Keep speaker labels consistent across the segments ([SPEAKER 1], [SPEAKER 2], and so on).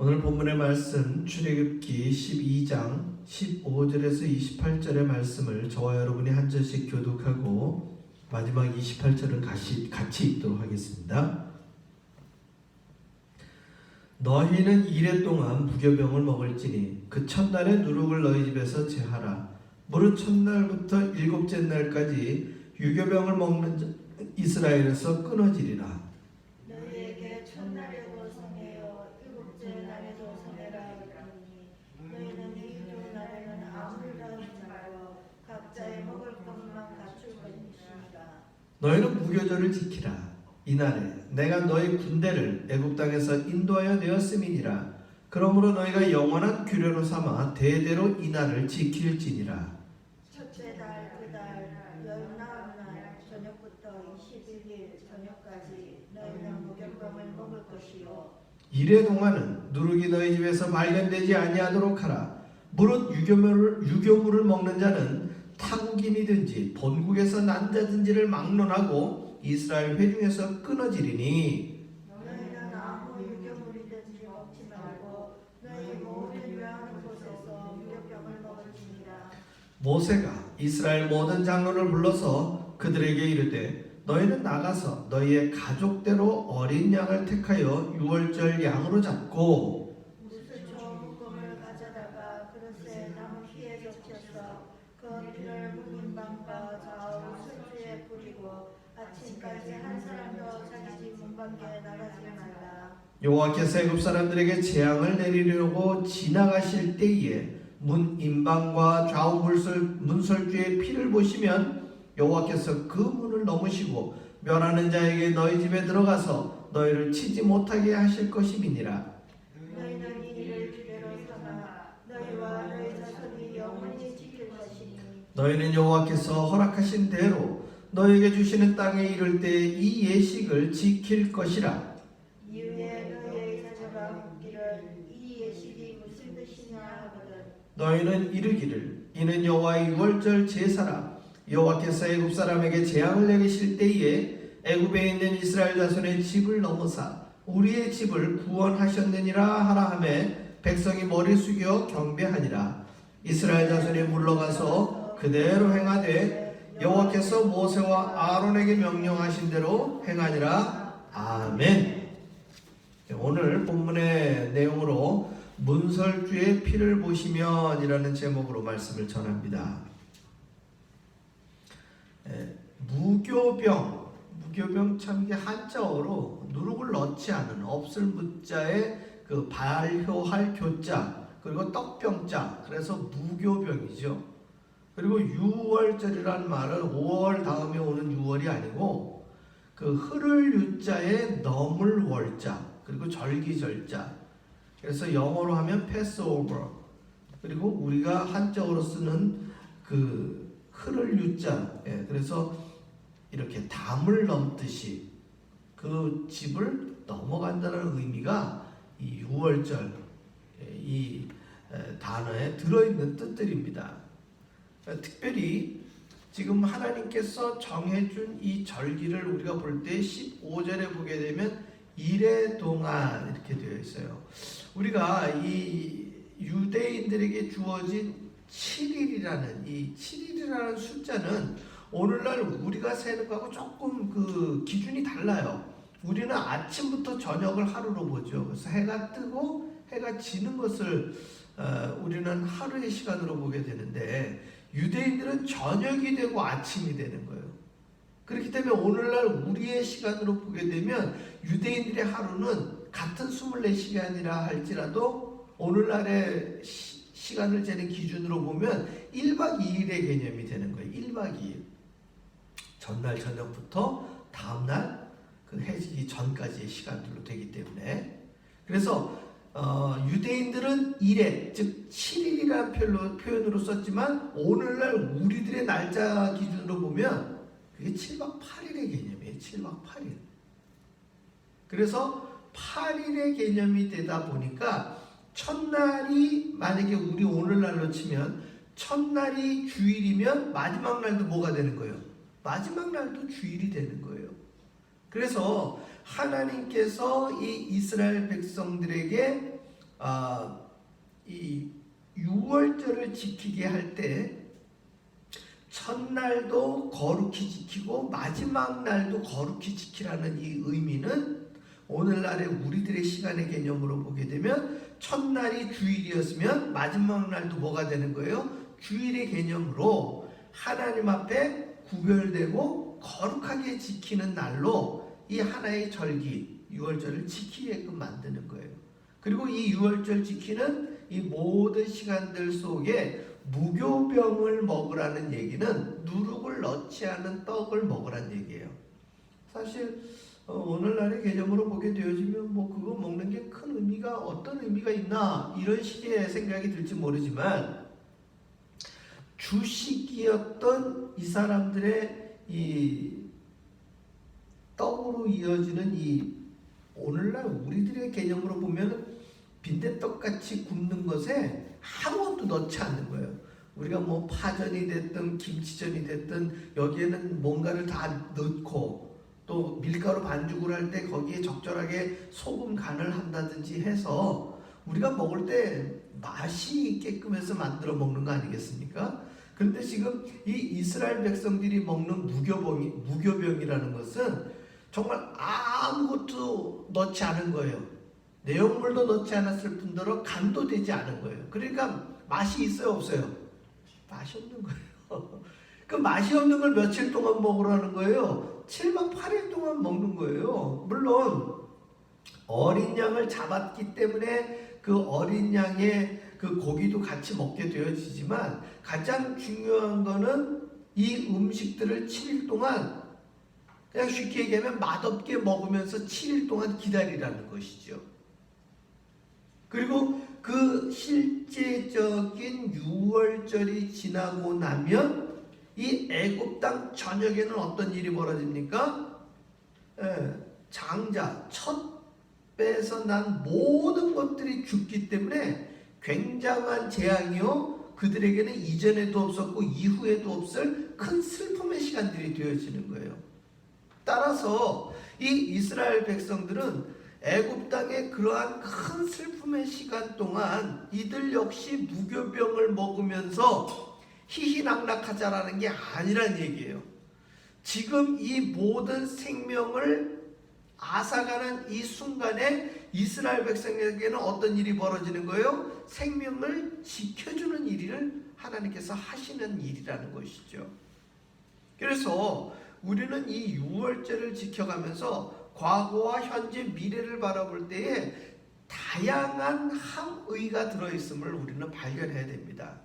[SPEAKER 1] 오늘 본문의 말씀 출애굽기 12장 15절에서 28절의 말씀을 저와 여러분이 한 절씩 교독하고 마지막 28절은 같이 읽도록 하겠습니다. 너희는 이레 동안 무교병을 먹을지니 그 첫날에 누룩을 너희 집에서 제하라. 무릇 첫날부터 일곱째 날까지 유교병을 먹는 이스라엘에서 끊어지리라.
[SPEAKER 2] 너희에게 첫날에도 성해요 일곱째 날에도 성해라 하더니 너희는 이 두 날에는 아무를 하지 말고 각자의 먹을 것만 갖출 것이니라.
[SPEAKER 1] 너희는 무교절을 지키라. 이날에 내가 너희 군대를 애굽 땅에서 인도하여 내었음이니라. 그러므로 너희가 영원한 규례로 삼아 대대로 이날을 지킬지니라.
[SPEAKER 2] 첫째 달 그달 열나흘 날 저녁부터 21일 저녁까지 너희는 무교병을 먹을 것이요
[SPEAKER 1] 이래 동안은 누룩이 너희 집에서 발견되지 아니하도록 하라. 무릇 유교물을 먹는 자는 타국인이든지 본국에서 난 자든지를 막론하고 이스라엘 회중에서 끊어지리니
[SPEAKER 2] 너희는 아무 유교물이든지 먹지 말고 너희 모든 유하는 곳에서 무교병을 먹을지니라.
[SPEAKER 1] 모세가 이스라엘 모든 장로를 불러서 그들에게 이르되 너희는 나가서 너희의 가족대로 어린 양을 택하여 유월절 양으로 잡고
[SPEAKER 2] 무수초 묶음을 가져다가 그릇에 나무 피에 적셔서 그 피를 문인방과 좌우 술주에 뿌리고 아침까지 한 사람도 자기 집 문밖에 나가지 말라.
[SPEAKER 1] 여호와께서 애굽 사람들에게 재앙을 내리려고 지나가실 때에 문 임방과 좌우 문설주의 피를 보시면 여호와께서 그 문을 넘으시고 멸하는 자에게 너희 집에 들어가서 너희를 치지 못하게 하실 것임이니라.
[SPEAKER 2] 너희는 이 일을 규례로 삼아 너희와 너희 자손이 영원히 지킬 것이니
[SPEAKER 1] 너희는 여호와께서 허락하신 대로 너희에게 주시는 땅에 이를 때 이 예식을 지킬 것이라.
[SPEAKER 2] 이후에 너희의 자녀가 묻기를 이 예식이 무슨 뜻이냐 하거든
[SPEAKER 1] 너희는 이르기를 이는 여호와의 유월절 제사라. 여호와께서 애굽 사람에게 재앙을 내리실 때에 애굽에 있는 이스라엘 자손의 집을 넘어사 우리의 집을 구원하셨느니라 하라 하매 백성이 머리 숙여 경배하니라. 이스라엘 자손이 물러가서 그대로 행하되 여호와께서 모세와 아론에게 명령하신 대로 행하니라. 아멘. 오늘 본문의 내용으로 문설주의 피를 보시면이라는 제목으로 말씀을 전합니다. 무교병 참 이게 한자어로 누룩을 넣지 않은 없을 무자에 그 발효할 교자 그리고 떡병자 그래서 무교병이죠. 그리고 유월절이라는 말은 5월 다음에 오는 6월이 아니고 그 흐를 유자에 넘을 월자 그리고 절기절자 그래서 영어로 하면 Passover 그리고 우리가 한자어로 쓰는 그 흐를 유자 그래서 이렇게 담을 넘듯이 그 집을 넘어간다는 의미가 이 유월절 이 단어에 들어있는 뜻들입니다. 특별히 지금 하나님께서 정해준 이 절기를 우리가 볼 때 15절에 보게 되면 이레 동안 이렇게 되어 있어요. 우리가 이 유대인들에게 주어진 7일이라는 이 7일이라는 숫자는 오늘날 우리가 세는 거하고 조금 그 기준이 달라요. 우리는 아침부터 저녁을 하루로 보죠. 그래서 해가 뜨고 해가 지는 것을 우리는 하루의 시간으로 보게 되는데 유대인들은 저녁이 되고 아침이 되는 거예요. 그렇기 때문에 오늘날 우리의 시간으로 보게 되면 유대인들의 하루는 같은 24시간이라 할지라도 오늘날의 시간을 재는 기준으로 보면 1박 2일의 개념이 되는 거예요. 1박 2일. 전날 저녁부터 다음날 그 해지기 전까지의 시간들로 되기 때문에 그래서 유대인들은 일에 즉 7일이라는 표현으로 썼지만 오늘날 우리들의 날짜 기준으로 보면 그게 7박 8일의 개념이에요. 7박 8일. 그래서 8일의 개념이 되다 보니까 첫날이 만약에 우리 오늘날로 치면 첫날이 주일이면 마지막 날도 뭐가 되는 거예요? 마지막 날도 주일이 되는 거예요. 그래서 하나님께서 이 이스라엘 백성들에게 이 유월절을 지키게 할 때 첫날도 거룩히 지키고 마지막 날도 거룩히 지키라는 이 의미는 오늘날의 우리들의 시간의 개념으로 보게 되면 첫날이 주일이었으면 마지막 날도 뭐가 되는 거예요? 주일의 개념으로 하나님 앞에 구별되고 거룩하게 지키는 날로 이 하나의 절기 유월절을 지키게끔 만드는 거예요. 그리고 이 유월절 지키는 이 모든 시간들 속에 무교병을 먹으라는 얘기는 누룩을 넣지 않은 떡을 먹으라는 얘기예요. 사실 오늘날의 개념으로 보게 되어지면 뭐 그거 먹는 게 큰 의미가 어떤 의미가 있나 이런 식의 생각이 들지 모르지만 주식이었던 이 사람들의 이 떡으로 이어지는 이 오늘날 우리들의 개념으로 보면 빈대떡같이 굽는 것에 아무것도 넣지 않는 거예요. 우리가 뭐 파전이 됐든 김치전이 됐든 여기에는 뭔가를 다 넣고 또 밀가루 반죽을 할 때 거기에 적절하게 소금 간을 한다든지 해서 우리가 먹을 때 맛이 있게끔 해서 만들어 먹는 거 아니겠습니까? 그런데 지금 이 이스라엘 백성들이 먹는 무교병이라는 것은 정말 아무것도 넣지 않은 거예요. 내용물도 넣지 않았을 뿐더러 간도 되지 않은 거예요. 그러니까 맛이 있어요, 없어요? 맛이 없는 거예요. 그 맛이 없는 걸 며칠 동안 먹으라는 거예요. 7박 8일 동안 먹는 거예요. 물론 어린 양을 잡았기 때문에 그 어린 양의 그 고기도 같이 먹게 되어지지만 가장 중요한 거는 이 음식들을 7일 동안 그냥 쉽게 얘기하면 맛없게 먹으면서 7일 동안 기다리라는 것이죠. 그리고 그 실제적인 유월절이 지나고 나면 이 애굽 땅 전역에는 어떤 일이 벌어집니까? 장자, 첫 배에서 난 모든 것들이 죽기 때문에 굉장한 재앙이요. 그들에게는 이전에도 없었고 이후에도 없을 큰 슬픔의 시간들이 되어지는 거예요. 따라서 이 이스라엘 백성들은 애굽 땅의 그러한 큰 슬픔의 시간 동안 이들 역시 무교병을 먹으면서 희희낙낙하자라는 게 아니란 얘기예요. 지금 이 모든 생명을 앗아가는 이 순간에 이스라엘 백성에게는 어떤 일이 벌어지는 거예요? 생명을 지켜주는 일을 하나님께서 하시는 일이라는 것이죠. 그래서 우리는 이 유월절을 지켜가면서 과거와 현재 미래를 바라볼 때에 다양한 함의가 들어있음을 우리는 발견해야 됩니다.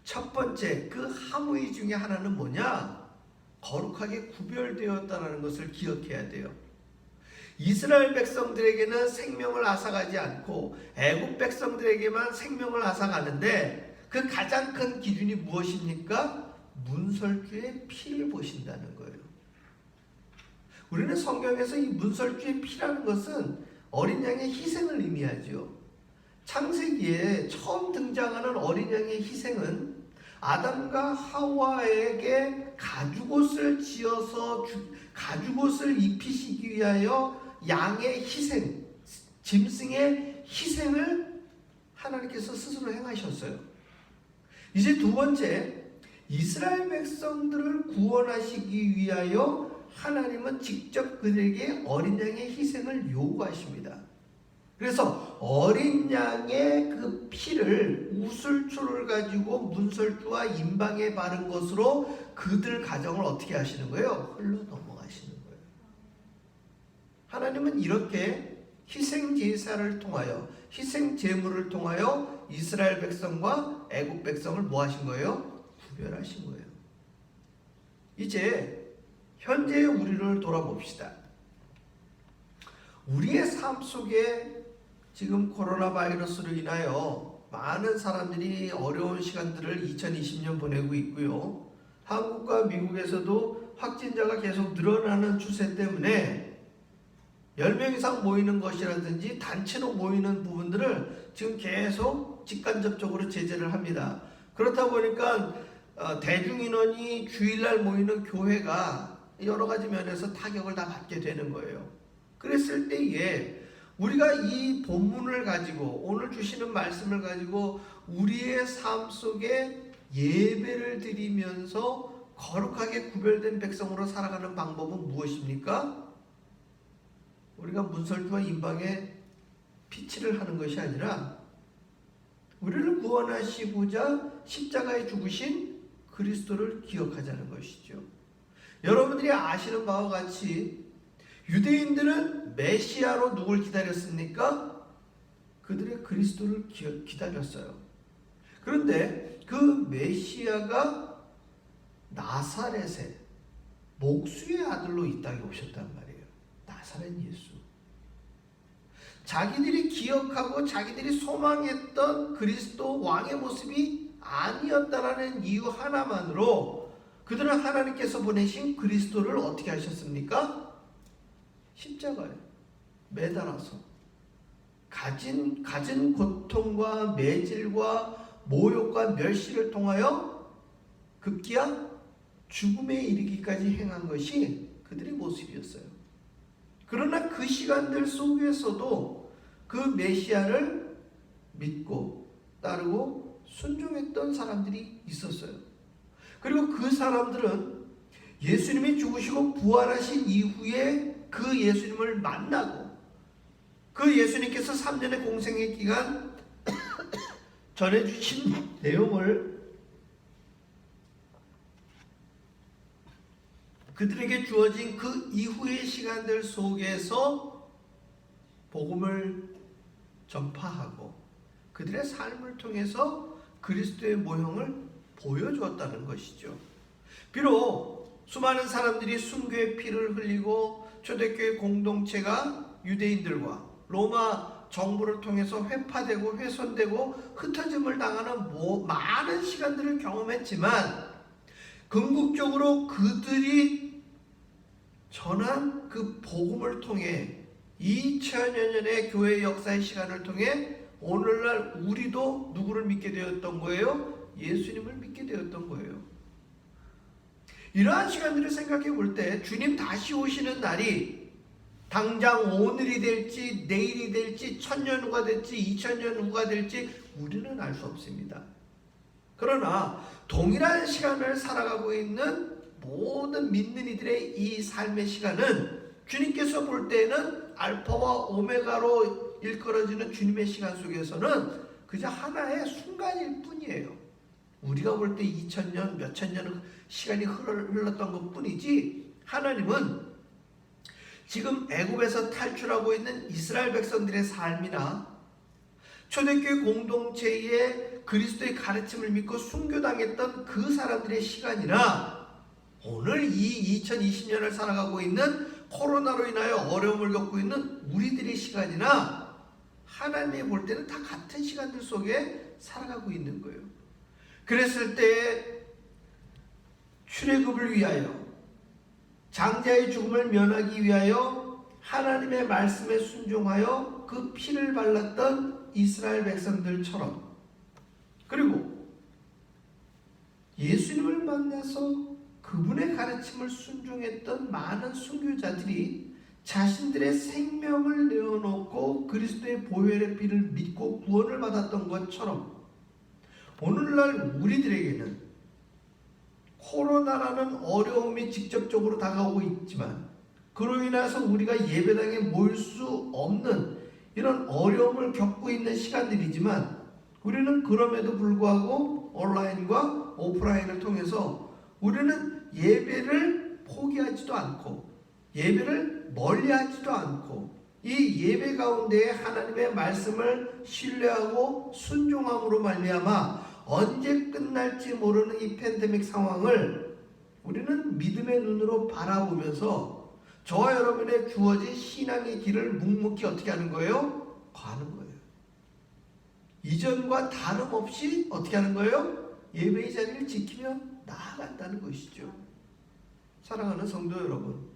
[SPEAKER 1] 첫 번째, 그 함의 중에 하나는 뭐냐? 거룩하게 구별되었다는 것을 기억해야 돼요. 이스라엘 백성들에게는 생명을 앗아가지 않고 애굽 백성들에게만 생명을 앗아가는데 그 가장 큰 기준이 무엇입니까? 문설주의 피를 보신다는 거예요. 우리는 성경에서 이 문설주의 피라는 것은 어린 양의 희생을 의미하죠. 창세기에 처음 등장하는 어린 양의 희생은 아담과 하와에게 가죽옷을 지어서 가죽옷을 입히시기 위하여 양의 희생, 짐승의 희생을 하나님께서 스스로 행하셨어요. 이제 두 번째, 이스라엘 백성들을 구원하시기 위하여 하나님은 직접 그들에게 어린 양의 희생을 요구하십니다. 그래서 어린 양의 그 피를 우슬초를 가지고 문설주와 임방에 바른 것으로 그들 가정을 어떻게 하시는 거예요? 흘러 넘어가시는 거예요. 하나님은 이렇게 희생 제사를 통하여 희생 제물을 통하여 이스라엘 백성과 애굽 백성을 뭐 하신 거예요? 구별하신 거예요. 이제 현재의 우리를 돌아봅시다. 우리의 삶 속에 지금 코로나 바이러스로 인하여 많은 사람들이 어려운 시간들을 2020년 보내고 있고요. 한국과 미국에서도 확진자가 계속 늘어나는 추세 때문에 10명 이상 모이는 것이라든지 단체로 모이는 부분들을 지금 계속 직간접적으로 제재를 합니다. 그렇다 보니까 대중인원이 주일날 모이는 교회가 여러 가지 면에서 타격을 다 받게 되는 거예요. 그랬을 때에 우리가 이 본문을 가지고 오늘 주시는 말씀을 가지고 우리의 삶 속에 예배를 드리면서 거룩하게 구별된 백성으로 살아가는 방법은 무엇입니까? 우리가 문설주와 임방에 피치를 하는 것이 아니라 우리를 구원하시고자 십자가에 죽으신 그리스도를 기억하자는 것이죠. 여러분들이 아시는 바와 같이 유대인들은 메시아로 누굴 기다렸습니까? 그들의 그리스도를 기다렸어요. 그런데 그 메시아가 나사렛의 목수의 아들로 이 땅에 오셨단 말이에요. 나사렛 예수. 자기들이 기억하고 자기들이 소망했던 그리스도 왕의 모습이 아니었다라는 이유 하나만으로 그들은 하나님께서 보내신 그리스도를 어떻게 하셨습니까? 십자가에 매달아서 가진 고통과 매질과 모욕과 멸시를 통하여 급기야 죽음에 이르기까지 행한 것이 그들의 모습이었어요. 그러나 그 시간들 속에서도 그 메시아를 믿고 따르고 순종했던 사람들이 있었어요. 그리고 그 사람들은 예수님이 죽으시고 부활하신 이후에 그 예수님을 만나고 그 예수님께서 3년의 공생의 기간 전해주신 내용을 그들에게 주어진 그 이후의 시간들 속에서 복음을 전파하고 그들의 삶을 통해서 그리스도의 모형을 보여주었다는 것이죠. 비록 수많은 사람들이 순교의 피를 흘리고 초대교회 공동체가 유대인들과 로마 정부를 통해서 회파되고 훼손되고 흩어짐을 당하는 많은 시간들을 경험했지만 궁극적으로 그들이 전한 그 복음을 통해 2000여 년의 교회 역사의 시간을 통해 오늘날 우리도 누구를 믿게 되었던 거예요? 예수님을 믿게 되었던 거예요. 이러한 시간들을 생각해 볼 때 주님 다시 오시는 날이 당장 오늘이 될지 내일이 될지 1000년 후가 될지 2000년 후가 될지 우리는 알 수 없습니다. 그러나 동일한 시간을 살아가고 있는 모든 믿는 이들의 이 삶의 시간은 주님께서 볼 때에는 알파와 오메가로 일컬어지는 주님의 시간 속에서는 그저 하나의 순간일 뿐이에요. 우리가 볼 때 2000년 몇천 년 시간이 흘렀던 것 뿐이지 하나님은 지금 애굽에서 탈출하고 있는 이스라엘 백성들의 삶이나 초대교회 공동체의 그리스도의 가르침을 믿고 순교당했던 그 사람들의 시간이나 오늘 이 2020년을 살아가고 있는 코로나로 인하여 어려움을 겪고 있는 우리들의 시간이나 하나님이 볼 때는 다 같은 시간들 속에 살아가고 있는 거예요. 그랬을 때 출애굽을 위하여 장자의 죽음을 면하기 위하여 하나님의 말씀에 순종하여 그 피를 발랐던 이스라엘 백성들처럼 그리고 예수님을 만나서 그분의 가르침을 순종했던 많은 순교자들이 자신들의 생명을 내어놓고 그리스도의 보혈의 피를 믿고 구원을 받았던 것처럼 오늘날 우리들에게는 코로나라는 어려움이 직접적으로 다가오고 있지만 그로 인해서 우리가 예배당에 모일 수 없는 이런 어려움을 겪고 있는 시간들이지만 우리는 그럼에도 불구하고 온라인과 오프라인을 통해서 우리는 예배를 포기하지도 않고 예배를 멀리하지도 않고 이 예배 가운데에 하나님의 말씀을 신뢰하고 순종함으로 말미암아 언제 끝날지 모르는 이 팬데믹 상황을 우리는 믿음의 눈으로 바라보면서 저와 여러분의 주어진 신앙의 길을 묵묵히 어떻게 하는 거예요? 가는 거예요. 이전과 다름없이 어떻게 하는 거예요? 예배의 자리를 지키며 나아간다는 것이죠. 사랑하는 성도 여러분,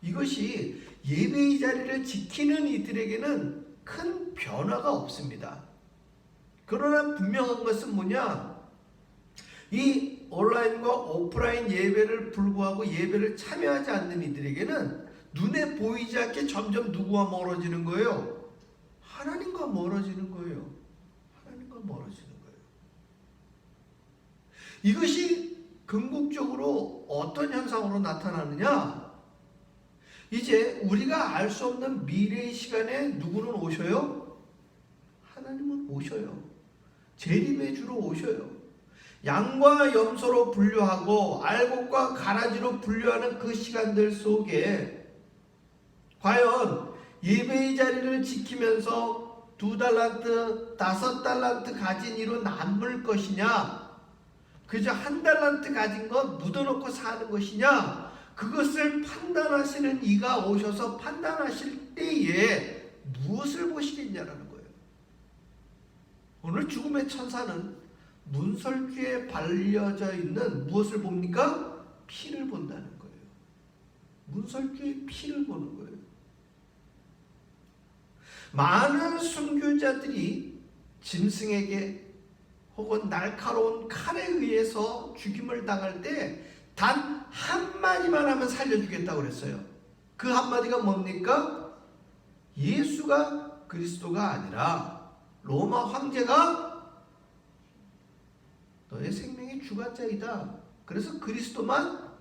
[SPEAKER 1] 이것이 예배의 자리를 지키는 이들에게는 큰 변화가 없습니다. 그러나 분명한 것은 뭐냐? 이 온라인과 오프라인 예배를 불구하고 예배를 참여하지 않는 이들에게는 눈에 보이지 않게 점점 누구와 멀어지는 거예요? 하나님과 멀어지는 거예요. 하나님과 멀어지는 거예요. 이것이 궁극적으로 어떤 현상으로 나타나느냐? 이제 우리가 알 수 없는 미래의 시간에 누구는 오셔요? 하나님은 오셔요. 재림의 주로 오셔요. 양과 염소로 분류하고 알곡과 가라지로 분류하는 그 시간들 속에 과연 예배의 자리를 지키면서 2달란트, 5달란트 가진 이로 남을 것이냐, 그저 1달란트 가진 것 묻어놓고 사는 것이냐, 그것을 판단하시는 이가 오셔서 판단하실 때에 무엇을 보시겠냐라는 거예요. 오늘 죽음의 천사는 문설주에 발려져 있는 무엇을 봅니까? 피를 본다는 거예요. 문설주의 피를 보는 거예요. 많은 순교자들이 짐승에게 혹은 날카로운 칼에 의해서 죽임을 당할 때 단 한마디만 하면 살려주겠다고 그랬어요. 그 한마디가 뭡니까? 예수가 그리스도가 아니라 로마 황제가 너의 생명의 주관자이다. 그래서 그리스도만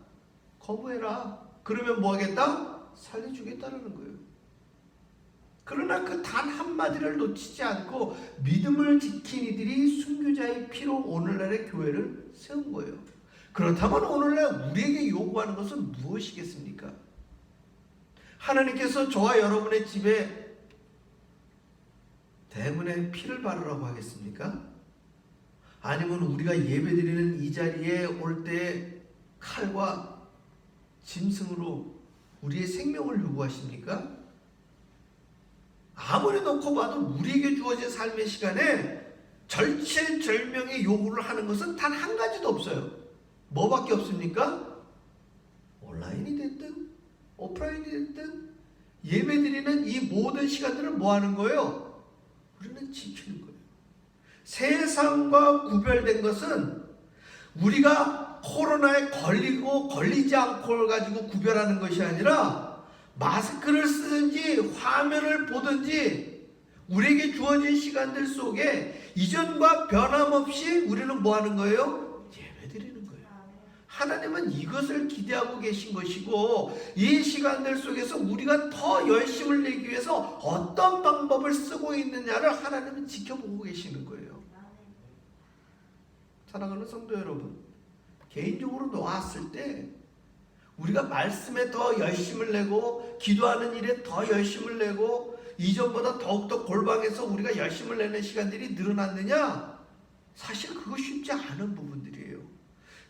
[SPEAKER 1] 거부해라. 그러면 뭐 하겠다? 살려주겠다는 거예요. 그러나 그 단 한마디를 놓치지 않고 믿음을 지킨 이들이 순교자의 피로 오늘날의 교회를 세운 거예요. 그렇다면 오늘날 우리에게 요구하는 것은 무엇이겠습니까? 하나님께서 저와 여러분의 집에 대문에 피를 바르라고 하겠습니까? 아니면 우리가 예배드리는 이 자리에 올 때 칼과 짐승으로 우리의 생명을 요구하십니까? 아무리 놓고 봐도 우리에게 주어진 삶의 시간에 절체절명의 요구를 하는 것은 단 한 가지도 없어요. 뭐밖에 없습니까? 온라인이 됐든 오프라인이 됐든 예배드리는 이 모든 시간들을 뭐 하는 거예요? 우리는 지키는 거예요. 세상과 구별된 것은 우리가 코로나에 걸리고 걸리지 않고를 가지고 구별하는 것이 아니라 마스크를 쓰든지 화면을 보든지 우리에게 주어진 시간들 속에 이전과 변함없이 우리는 뭐 하는 거예요? 예배드리는 거예요. 하나님은 이것을 기대하고 계신 것이고 이 시간들 속에서 우리가 더 열심을 내기 위해서 어떤 방법을 쓰고 있느냐를 하나님은 지켜보고 계시는 거예요. 사랑하는 성도 여러분, 개인적으로 놓았을 때 우리가 말씀에 더 열심을 내고 기도하는 일에 더 열심을 내고 이전보다 더욱더 골방에서 우리가 열심을 내는 시간들이 늘어났느냐? 사실 그거 쉽지 않은 부분들이에요.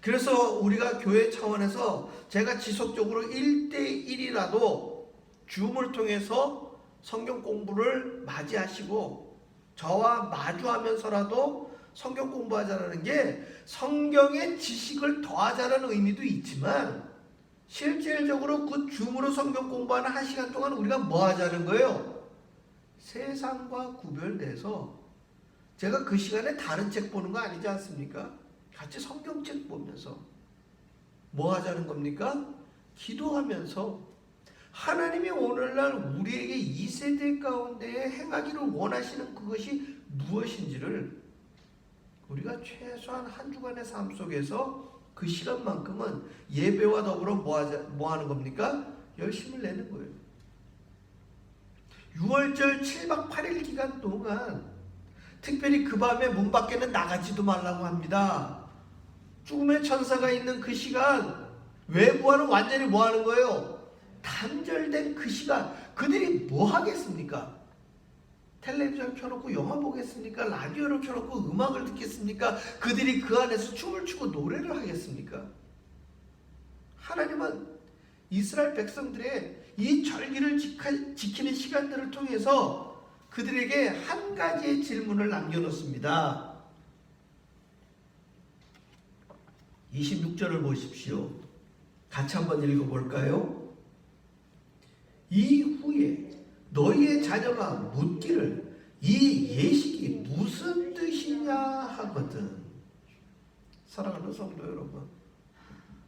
[SPEAKER 1] 그래서 우리가 교회 차원에서 제가 지속적으로 1대1이라도 줌을 통해서 성경 공부를 맞이하시고 저와 마주하면서라도 성경 공부하자는 게 성경의 지식을 더하자는 의미도 있지만 실질적으로 그 줌으로 성경 공부하는 1시간 동안 우리가 뭐 하자는 거예요? 세상과 구별돼서 제가 그 시간에 다른 책 보는 거 아니지 않습니까? 같이 성경책 보면서 뭐 하자는 겁니까? 기도하면서 하나님이 오늘날 우리에게 이 세대 가운데 행하기를 원하시는 그것이 무엇인지를 우리가 최소한 한 주간의 삶 속에서 그 시간만큼은 예배와 더불어 뭐 하는 겁니까? 열심을 내는 거예요. 6월절 7박 8일 기간 동안 특별히 그 밤에 문 밖에는 나가지도 말라고 합니다. 죽음의 천사가 있는 그 시간 외부와는 완전히 뭐 하는 거예요? 단절된 그 시간 그들이 뭐 하겠습니까? 텔레비전 켜놓고 영화 보겠습니까? 라디오를 켜놓고 음악을 듣겠습니까? 그들이 그 안에서 춤을 추고 노래를 하겠습니까? 하나님은 이스라엘 백성들의 이 절기를 지키는 시간들을 통해서 그들에게 한 가지의 질문을 남겨놓습니다. 26절을 보십시오. 같이 한번 읽어볼까요? 이후에 너희의 자녀가 묻기를 이 예식이 무슨 뜻이냐 하거든. 사랑하는 성도 여러분,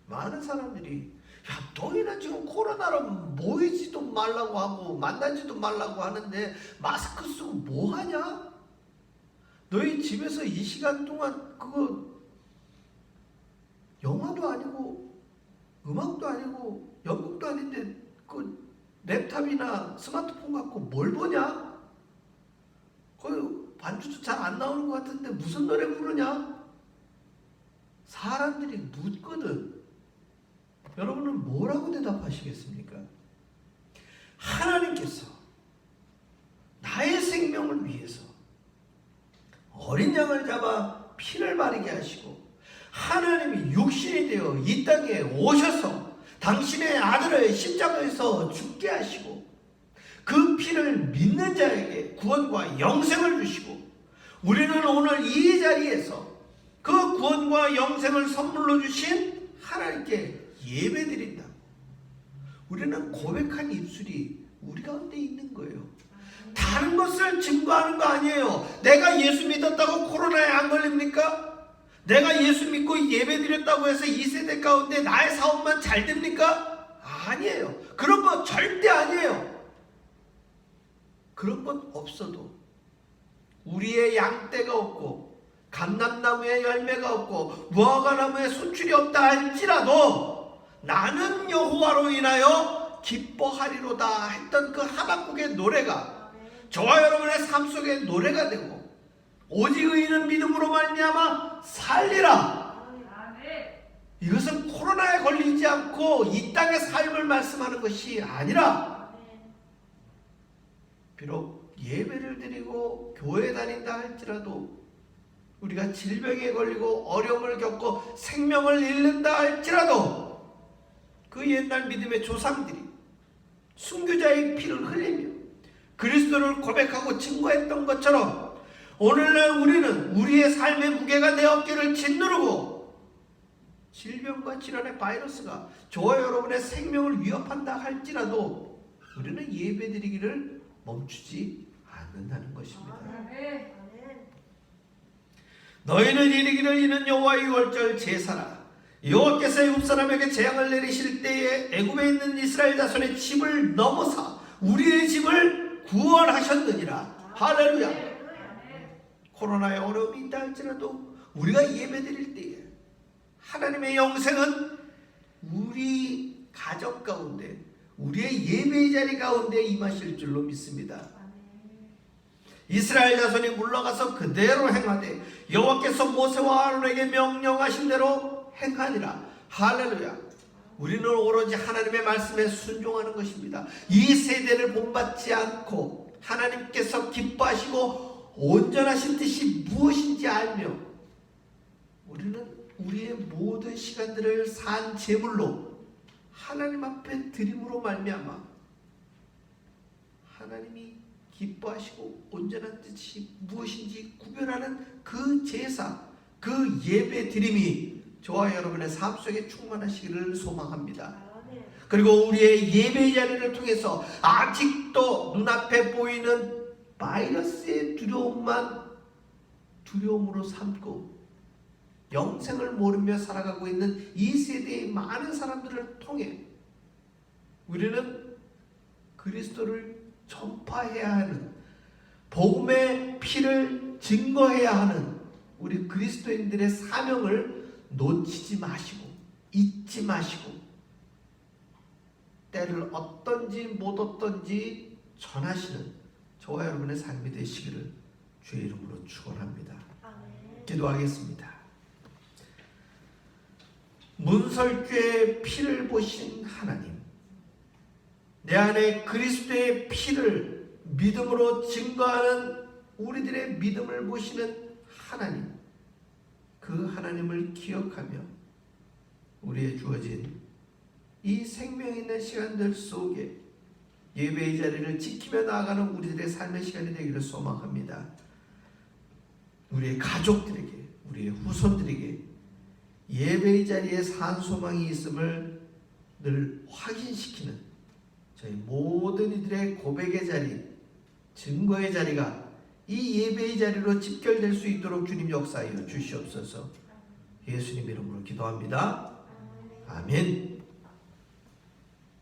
[SPEAKER 1] 많은 사람들이 야, 너희는 지금 코로나로 모이지도 말라고 하고 만나지도 말라고 하는데 마스크 쓰고 뭐 하냐? 너희 집에서 이 시간 동안 그거 영화도 아니고 음악도 아니고 연극도 아닌데 그 랩탑이나 스마트폰 갖고 뭘 보냐? 거의 반주도 잘 안 나오는 것 같은데 무슨 노래 부르냐? 사람들이 묻거든. 여러분은 뭐라고 대답하시겠습니까? 하나님께서 나의 생명을 위해서 어린 양을 잡아 피를 바르게 하시고 하나님이 육신이 되어 이 땅에 오셔서 당신의 아들을 십자가에서 죽게 하시고 그 피를 믿는 자에게 구원과 영생을 주시고 우리는 오늘 이 자리에서 그 구원과 영생을 선물로 주신 하나님께 예배드린다. 우리는 고백한 입술이 우리 가운데 있는 거예요. 다른 것을 증거하는 거 아니에요. 내가 예수 믿었다고 코로나에 안 걸립니까? 내가 예수 믿고 예배드렸다고 해서 이 세대 가운데 나의 사업만 잘 됩니까? 아니에요. 그런 거 절대 아니에요. 그런 것 없어도 우리의 양떼가 없고 감람나무에 열매가 없고 무화과나무에 수출이 없다 할지라도 나는 여호와로 인하여 기뻐하리로다 했던 그 하박국의 노래가 저와 여러분의 삶 속에 노래가 되고 오직 의인은 믿음으로 말미암아 살리라. 이것은 코로나에 걸리지 않고 이 땅의 삶을 말씀하는 것이 아니라 비록 예배를 드리고 교회 다닌다 할지라도 우리가 질병에 걸리고 어려움을 겪고 생명을 잃는다 할지라도 그 옛날 믿음의 조상들이 순교자의 피를 흘리며 그리스도를 고백하고 증거했던 것처럼 오늘날 우리는 우리의 삶의 무게가 내 어깨를 짓누르고 질병과 질환의 바이러스가 저와 여러분의 생명을 위협한다 할지라도 우리는 예배드리기를 멈추지 않는다는 것입니다. 너희는 이르기를 이는 여호와의 유월절 제사라. 여호와께서 애굽 사람에게 재앙을 내리실 때에 애굽에 있는 이스라엘 자손의 집을 넘어사 우리의 집을 구원하셨느니라. 할렐루야. 코로나의 어려움이 있다 할지라도 우리가 예배드릴 때에 하나님의 영생은 우리 가정 가운데 우리의 예배의 자리 가운데 임하실 줄로 믿습니다. 이스라엘 자손이 물러가서 그대로 행하되 여호와께서 모세와 아론에게 명령하신 대로 행하니라. 할렐루야. 우리는 오로지 하나님의 말씀에 순종하는 것입니다. 이 세대를 본받지 않고 하나님께서 기뻐하시고 온전하신 뜻이 무엇인지 알며 우리는 우리의 모든 시간들을 산 제물로 하나님 앞에 드림으로 말미암아 하나님이 기뻐하시고 온전한 뜻이 무엇인지 구별하는 그 제사, 그 예배 드림이 저와 여러분의 삶 속에 충만하시기를 소망합니다. 그리고 우리의 예배 자리를 통해서 아직도 눈앞에 보이는 바이러스의 두려움만 두려움으로 삼고 영생을 모르며 살아가고 있는 이 세대의 많은 사람들을 통해 우리는 그리스도를 전파해야 하는 복음의 피를 증거해야 하는 우리 그리스도인들의 사명을 놓치지 마시고 잊지 마시고 때를 얻든지 못 얻든지 전하시는 저와 여러분의 삶이 되시기를 주의 이름으로 축원합니다. 기도하겠습니다. 문설주의 피를 보신 하나님, 내 안에 그리스도의 피를 믿음으로 증거하는 우리들의 믿음을 보시는 하나님, 그 하나님을 기억하며 우리의 주어진 이 생명 있는 시간들 속에 예배의 자리를 지키며 나아가는 우리들의 삶의 시간이 되기를 소망합니다. 우리의 가족들에게, 우리의 후손들에게 예배의 자리에 산 소망이 있음을 늘 확인시키는 저희 모든 이들의 고백의 자리, 증거의 자리가 이 예배의 자리로 집결될 수 있도록 주님 역사하여 주시옵소서. 예수님 이름으로 기도합니다. 아멘.